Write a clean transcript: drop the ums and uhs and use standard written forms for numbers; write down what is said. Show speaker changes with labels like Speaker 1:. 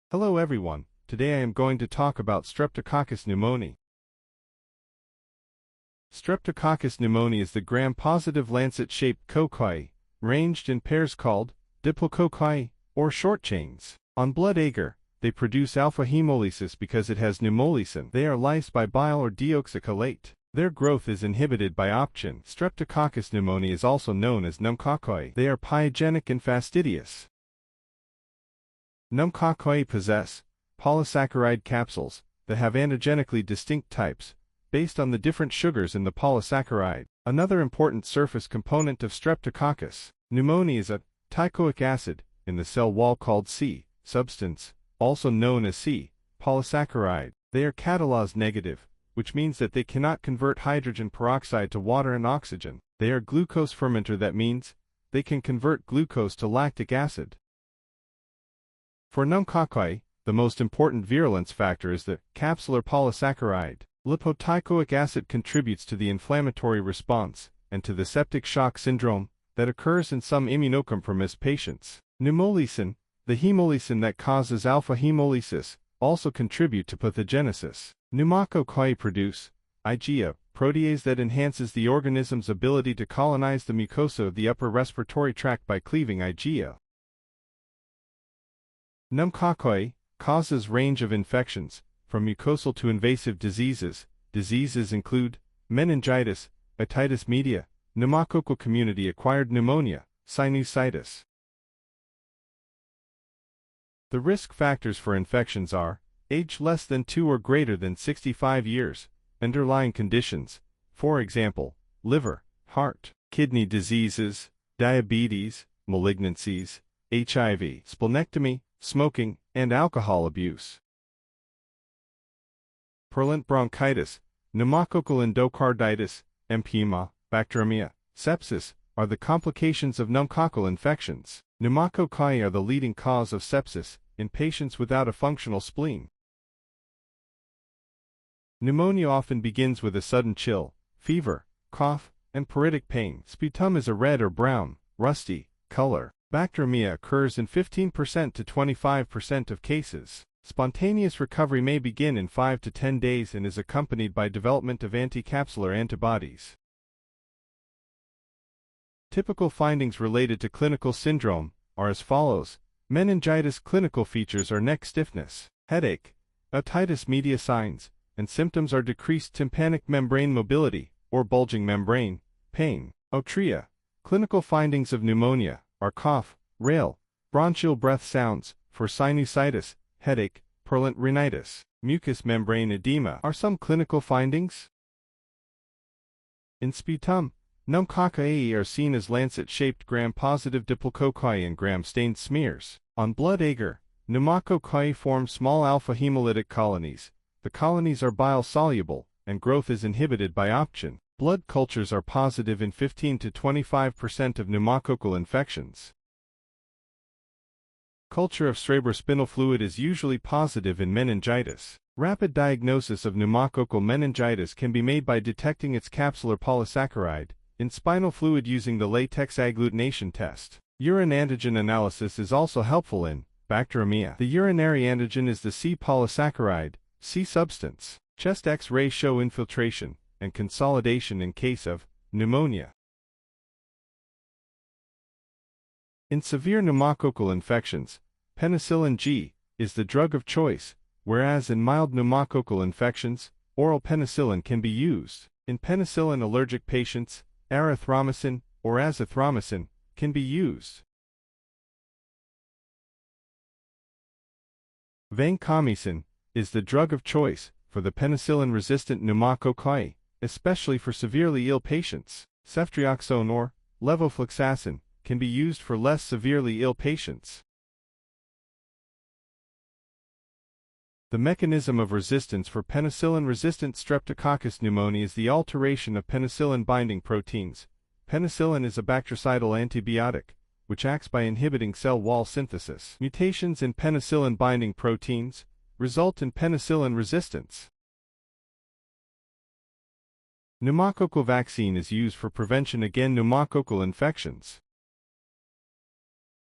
Speaker 1: Hello everyone, today I am going to talk about Streptococcus pneumoniae. Streptococcus pneumoniae is the gram-positive lancet-shaped cocci, ranged in pairs called diplococci, or short chains. On blood agar, they produce alpha hemolysis because it has pneumolysin. They are lysed by bile or deoxycholate. Their growth is inhibited by option. Streptococcus pneumoniae is also known as pneumococci. They are pyogenic and fastidious. Pneumococci possess polysaccharide capsules that have antigenically distinct types, based on the different sugars in the polysaccharide. Another important surface component of Streptococcus pneumoniae is a teichoic acid in the cell wall called C substance, also known as C polysaccharide. They are catalase negative, which means that they cannot convert hydrogen peroxide to water and oxygen. They are glucose fermenter, that means they can convert glucose to lactic acid. For pneumococci, the most important virulence factor is the capsular polysaccharide. Lipoteichoic acid contributes to the inflammatory response and to the septic shock syndrome that occurs in some immunocompromised patients. Pneumolysin, the hemolysin that causes alpha hemolysis, also contribute to pathogenesis. Pneumococci produce IgA, protease that enhances the organism's ability to colonize the mucosa of the upper respiratory tract by cleaving IgA. Pneumococci causes range of infections, from mucosal to invasive diseases. Diseases include meningitis, otitis media, pneumococcal community-acquired pneumonia, sinusitis. The risk factors for infections are age less than 2 or greater than 65 years, underlying conditions, for example, liver, heart, kidney diseases, diabetes, malignancies, HIV, splenectomy, smoking, and alcohol abuse. Purulent bronchitis, pneumococcal endocarditis, empyema, bacteremia, sepsis are the complications of pneumococcal infections. Pneumococci are the leading cause of sepsis in patients without a functional spleen. Pneumonia often begins with a sudden chill, fever, cough, and pruritic pain. Sputum is a red or brown, rusty color. Bacteremia occurs in 15% to 25% of cases. Spontaneous recovery may begin in 5 to 10 days and is accompanied by development of anti-capsular antibodies. Typical findings related to clinical syndrome are as follows. Meningitis clinical features are neck stiffness, headache, otitis media signs, and symptoms are decreased tympanic membrane mobility, or bulging membrane, pain. Otria. Clinical findings of pneumonia are cough, rale, bronchial breath sounds. For sinusitis, headache, purulent rhinitis, mucous membrane edema are some clinical findings. In sputum, pneumococci are seen as lancet-shaped gram-positive diplococci and gram-stained smears. On blood agar, pneumococci form small alpha hemolytic colonies. The colonies are bile-soluble, and growth is inhibited by option. Blood cultures are positive in 15 to 25% of pneumococcal infections. Culture of cerebrospinal fluid is usually positive in meningitis. Rapid diagnosis of pneumococcal meningitis can be made by detecting its capsular polysaccharide in spinal fluid using the latex agglutination test. Urine antigen analysis is also helpful in bacteremia. The urinary antigen is the C polysaccharide, C substance. Chest X-rays show infiltration and consolidation in case of pneumonia. In severe pneumococcal infections, penicillin G is the drug of choice, whereas in mild pneumococcal infections, oral penicillin can be used. In penicillin-allergic patients, erythromycin or azithromycin can be used. Vancomycin is the drug of choice for the penicillin-resistant pneumococci, especially for severely ill patients. Ceftriaxone or levofloxacin can be used for less severely ill patients. The mechanism of resistance for penicillin-resistant Streptococcus pneumoniae is the alteration of penicillin-binding proteins. Penicillin is a bactericidal antibiotic, which acts by inhibiting cell wall synthesis. Mutations in penicillin-binding proteins result in penicillin resistance. Pneumococcal vaccine is used for prevention against pneumococcal infections.